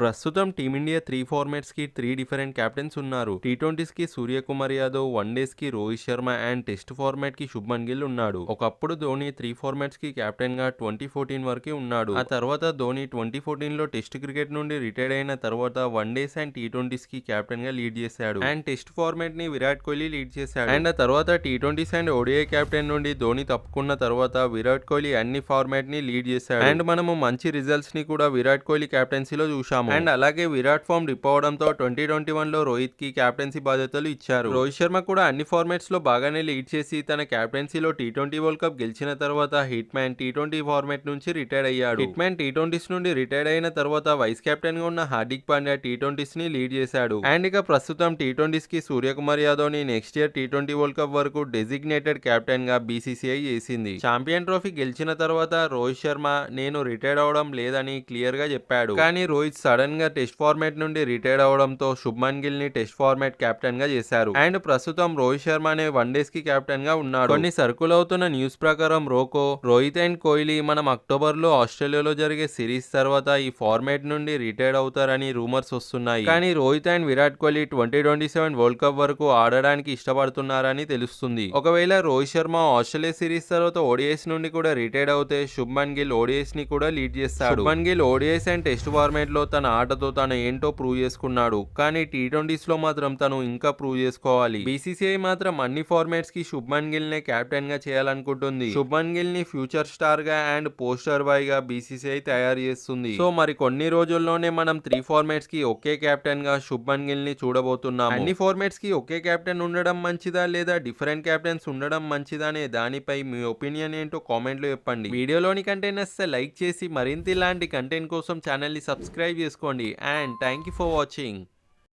ప్రస్తుతం team India 3 ఫార్మాట్స్కి 3 different captains ఉన్నారు. టీ20స్కి Suryakumar Yadav, వన్డేస్కి Rohit Sharma and test ఫార్మాట్కి Shubman Gill ఉన్నాడు. ఒకప్పుడు ధోని 3 ఫార్మాట్స్కి కెప్టెన్గా 2014 వరకు ఉన్నాడు. ఆ తర్వాత ధోని 2014లో టెస్ట్ క్రికెట్ నుండి రిటైర్ అయిన తర్వాత వన్డేస్ అండ్ టీ20స్కి కెప్టెన్గా లీడ్ చేశాడు. అండ్ టెస్ట్ ఫార్మాట్ని విరాట్ కోహ్లీ లీడ్ చేశాడు. అండ్ ఆ తర్వాత టీ20s అండ్ ఓడిఐ కెప్టెన్ నుండి ధోని తప్పుకున్న తర్వాత విరాట్ కోహ్లీ అన్ని ఫార్మాట్ని లీడ్ చేశాడు. అండ్ మనము మంచి రిజల్ట్స్ ని కూడా విరాట్ కోహ్లీ కెప్టెన్సీలో చూశాము. అండ్ అలాగే విరాట్ ఫామ్ డిప్ అవడంతో 2021లో రోహిత్ కి కెప్టెన్సీ బాధ్యతలు ఇచ్చారు. రోహిత్ శర్మ కూడా అన్ని ఫార్మాట్స్ లో బాగానే లీడ్ చేసి తన కెప్టెన్సీలో టీ20 వరల్డ్ కప్ గెలిచిన తర్వాత హిట్ మ్యాన్ టీ20 ఫార్మాట్ నుంచి రిటైర్ అయ్యాడు. హిట్ మ్యాన్ టీ20s నుండి రిటైర్ అయిన తర్వాత వైస్ కెప్టెన్ గా ఉన్న హార్దిక్ పాండ్యా టీ20s ని లీడ్ చేశాడు. అండ్ ఇక ప్రస్తుతం టీ20s కి సూర్యకుమార్ యాదవ్ ని next year T20 world cup వరకు డెసిగ్నేటెడ్ కెప్టెన్ గా బీసీసీఐ చేసింది. ఛాంపియన్ ట్రోఫీ గెలిచిన తర్వాత రోహిత్ శర్మ నేను రిటైర్ అవడం లేదని క్లియర్ గా చెప్పాడు. కానీ రోహిత్ సడన్ గా టెస్ట్ ఫార్మాట్ నుండి రిటైర్ అవడంతో శుభ్మన్ గిల్ ని టెస్ట్ ఫార్మాట్ కెప్టెన్ గా చేశారు. అండ్ ప్రస్తుతం రోహిత్ శర్మ అనే వన్డేస్ కి కెప్టెన్ గా ఉన్నాడు. కొన్ని సర్కుల్ అవుతున్న న్యూస్ ప్రకారం రోహిత్ అండ్ కోహ్లీ మనం అక్టోబర్ లో ఆస్ట్రేలియాలో జరిగే సిరీస్ తర్వాత ఈ ఫార్మాట్ నుండి రిటైర్ అవుతారని రూమర్స్ వస్తున్నాయి. కానీ Rohit and Virat Kohli 2027 world cup వరకు ఆడడానికి ఇష్టపడుతున్నారని తెలుస్తుంది. ఒకవేళ రోహిత్ శర్మ ఆస్ట్రేలియా సిరీస్ తర్వాత ఓడిఐస్ నుండి కూడా రిటైర్ అవుతే శుభ్మన్ గిల్ ఓడిఐస్ ని కూడా లీడ్ చేస్తాడు. Shubman Gill ODIs and test format లో తన ఆటతో తను ఏంటో ప్రూవ్ చేసుకున్నాడు. కానీ టీ20s లో మాత్రం తను ఇంకా ప్రూవ్ చేసుకోవాలి. బీసీసీఐ మాత్రం అన్ని ఫార్మాట్స్ కి శుభ్మన్ గిల్ నే కెప్టెన్ గా చేయాలనుకుంటుంది. శుభ్మన్ గిల్ ని ఫ్యూచర్ స్టార్ గా అండ్ పోస్టర్ బాయ్ గా బీసీసీఐ తయారు చేస్తుంది. సో మరి కొన్ని రోజుల్లోనే మనం 3 ఫార్మాట్స్ కి ఒకే కెప్టెన్ గా శుభ్మన్ గిల్ ని చూడబోతున్నాం. అన్ని ఫార్మాట్స్ కి ఒకే కెప్టెన్ ఉండడం మంచిదా లేదా డిఫరెంట్ కెప్టెన్స్ ఉండడం మంచిదా అనే దానిపై మీ ఒపీనియన్ ఏంటో కామెంట్ లో చెప్పండి. వీడియోలోని కంటెంట్ నచ్చితే లైక్ చేసి మరింత ఇలాంటి కంటెంట్ కోసం ఛానల్ ని సబ్స్క్రైబ్ చేసుకోండి. And thank you for watching.